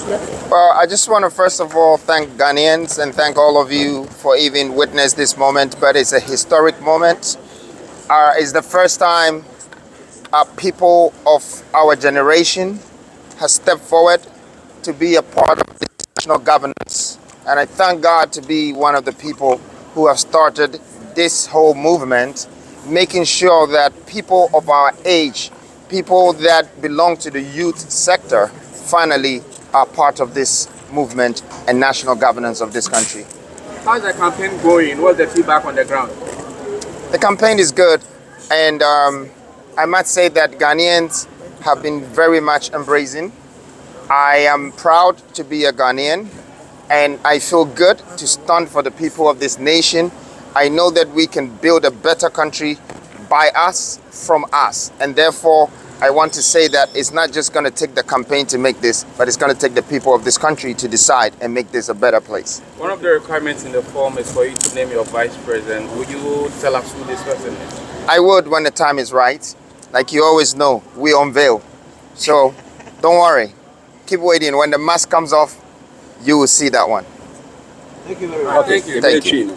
Well, I just want to first of all thank Ghanaians and thank all of you for even witness this moment. But it's a historic moment. It's the first time people of our generation has stepped forward to be a part of the national governance. And I thank God to be one of the people who have started this whole movement, making sure that people of our age, people that belong to the youth sector, finally are part of this movement and national governance of this country. How's the campaign going? What's the feedback on the ground? The campaign is good, and I must say that Ghanaians have been very much embracing. I am proud to be a Ghanaian, and I feel good to stand for the people of this nation. I know that we can build a better country by us, from us, and therefore I want to say that it's not just going to take the campaign to make this, but it's going to take the people of this country to decide and make this a better place. One of the requirements in the form is for you to name your vice president. Would you tell us who this person is? I would when the time is right. Like you always know, we unveil. So don't worry. Keep waiting. When the mask comes off, you will see that one. Thank you very much. Thank you. Thank you.